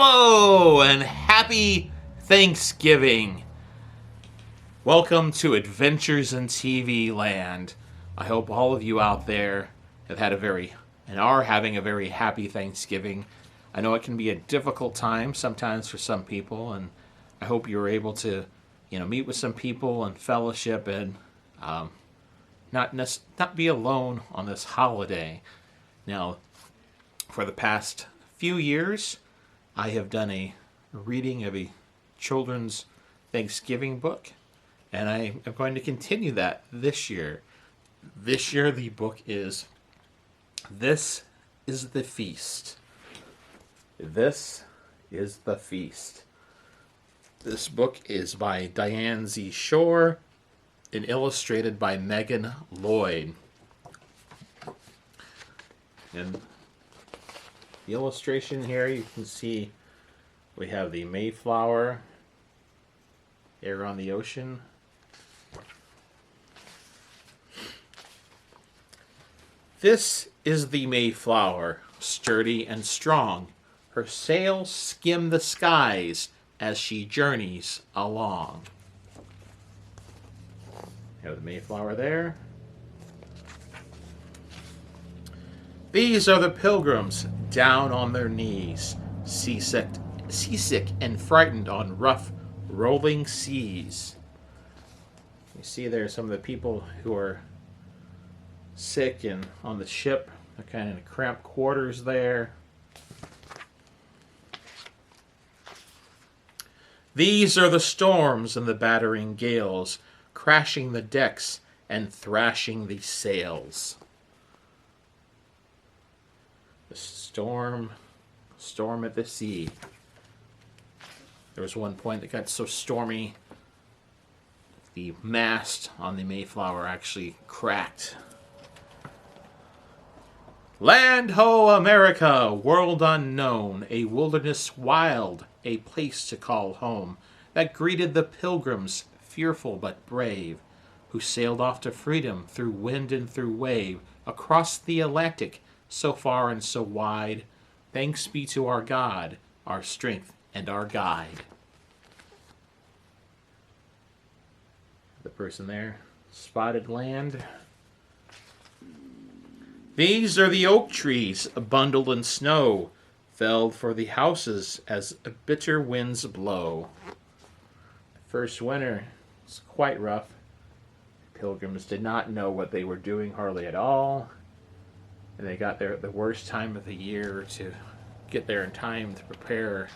Hello and happy Thanksgiving. Welcome to Adventures in TV Land. I hope all of you out there have had are having a very happy Thanksgiving. I know it can be a difficult time sometimes for some people, and I hope you're able to, meet with some people and fellowship and not be alone on this holiday. Now, for the past few years, I have done a reading of a children's Thanksgiving book, and I am going to continue that this year. This year the book is This is the Feast. This is the Feast. This book is by Diane Z Shore and illustrated by Megan Lloyd. And the illustration here, you can see we have the Mayflower, air on the ocean. This is the Mayflower, sturdy and strong. Her sails skim the skies as she journeys along. You have the Mayflower there. These are the pilgrims down on their knees, seasick and frightened on rough, rolling seas. You see there some of the people who are sick and on the ship. They're kind of in cramped quarters there. These are the storms and the battering gales, crashing the decks and thrashing the sails. The storm at the sea. There was one point that got so stormy, the mast on the Mayflower actually cracked. Land ho, America, world unknown, a wilderness wild, a place to call home, that greeted the pilgrims, fearful but brave, who sailed off to freedom through wind and through wave, across the Atlantic, so far and so wide. Thanks be to our God, our strength and our guide. The person there, spotted land. These are the oak trees, bundled in snow, felled for the houses as bitter winds blow. First winter was quite rough. Pilgrims did not know what they were doing hardly at all. And they got there at the worst time of the year to get there in time to prepare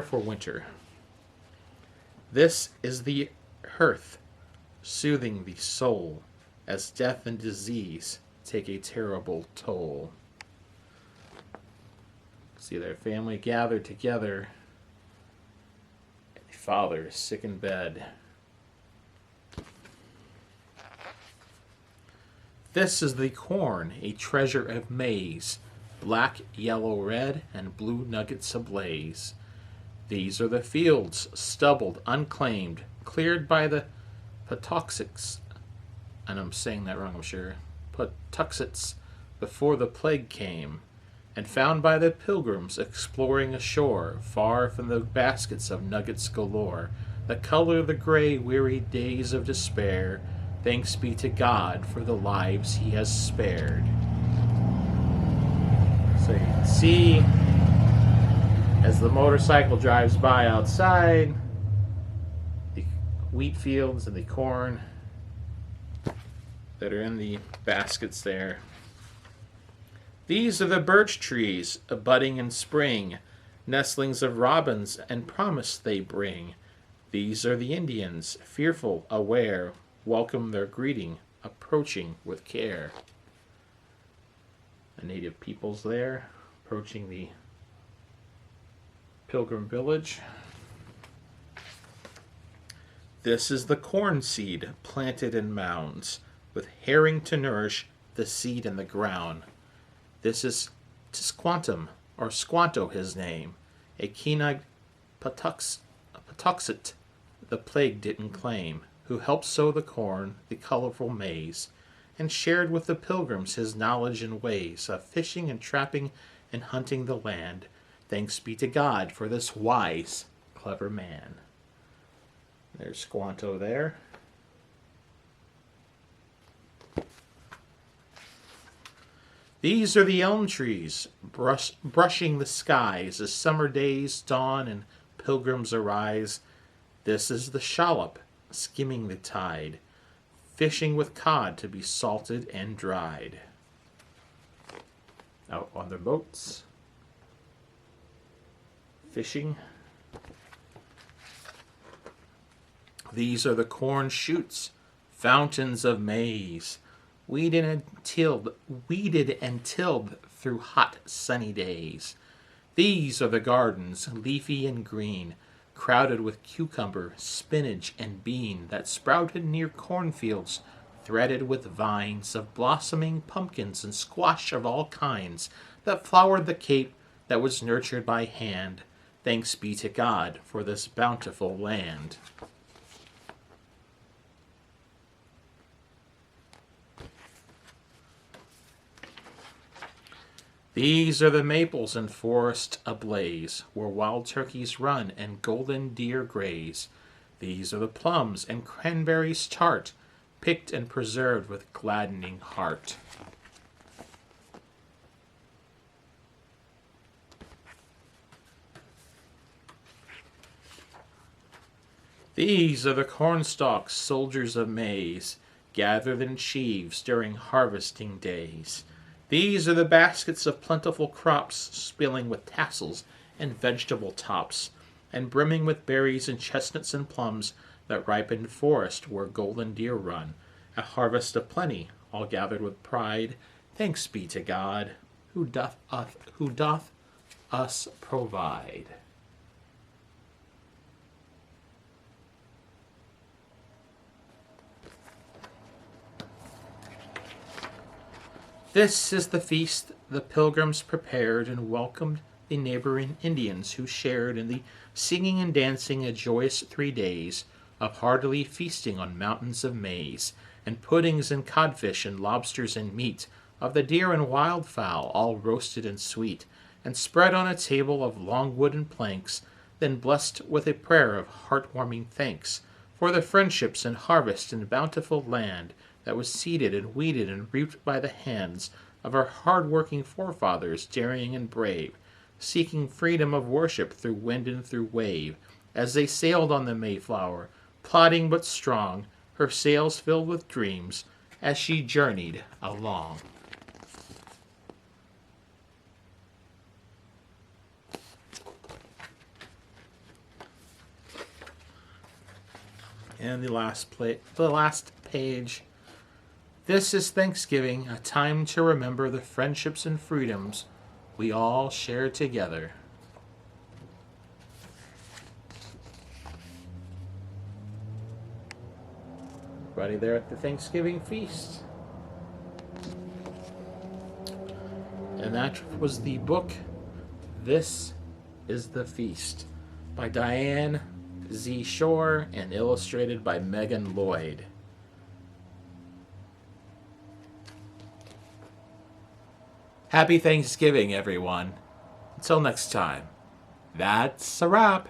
for winter. This is the hearth, soothing the soul, as death and disease take a terrible toll. See their family gathered together. The father is sick in bed. This is the corn, a treasure of maize, black, yellow, red, and blue nuggets ablaze. These are the fields, stubbled, unclaimed, cleared by the Patuxets, and I'm saying that wrong, I'm sure, Patuxets, before the plague came, and found by the pilgrims exploring a shore, far from the baskets of nuggets galore, that color the gray, weary days of despair. Thanks be to God for the lives he has spared. So you can see, as the motorcycle drives by outside, the wheat fields and the corn that are in the baskets there. These are the birch trees, budding in spring, nestlings of robins and promise they bring. These are the Indians, fearful, aware, welcome their greeting, approaching with care. The native peoples there, approaching the pilgrim village. This is the corn seed, planted in mounds, with herring to nourish the seed in the ground. This is Tisquantum, or Squanto his name, a keen-eyed Patuxet the plague didn't claim, who helped sow the corn, the colorful maize, and shared with the pilgrims his knowledge and ways of fishing and trapping and hunting the land, Thanks be to God for this wise, clever man. There's Squanto there. These are the elm trees, brushing the skies as summer days dawn and pilgrims arise. This is the shallop, skimming the tide, fishing with cod to be salted and dried. Out on their boats, fishing. These are the corn shoots, fountains of maize, weeded and tilled through hot sunny days. These are the gardens, leafy and green, crowded with cucumber, spinach, and bean, that sprouted near cornfields, threaded with vines of blossoming pumpkins and squash of all kinds, that flowered the cape that was nurtured by hand. Thanks be to God for this bountiful land. These are the maples and forest ablaze, where wild turkeys run and golden deer graze. These are the plums and cranberries tart, picked and preserved with gladdening heart. These are the cornstalks, soldiers of maize, gathered in sheaves during harvesting days. These are the baskets of plentiful crops, spilling with tassels and vegetable tops, and brimming with berries and chestnuts and plums, that ripened forest where golden deer run. A harvest of plenty, all gathered with pride. Thanks be to God, who doth us provide. This is the feast the pilgrims prepared, and welcomed the neighboring Indians, who shared in the singing and dancing a joyous 3 days of heartily feasting on mountains of maize, and puddings and codfish and lobsters and meat, of the deer and wildfowl, all roasted and sweet, and spread on a table of long wooden planks, then blessed with a prayer of heartwarming thanks for the friendships and harvest and bountiful land that was seeded and weeded and reaped by the hands of our hard-working forefathers, daring and brave, seeking freedom of worship through wind and through wave, as they sailed on the Mayflower, plodding but strong, her sails filled with dreams, as she journeyed along. And the last page. This is Thanksgiving, a time to remember the friendships and freedoms we all share together. Everybody there at the Thanksgiving feast. And that was the book, This is the Feast, by Diane Z Shore and illustrated by Megan Lloyd. Happy Thanksgiving, everyone. Until next time, that's a wrap.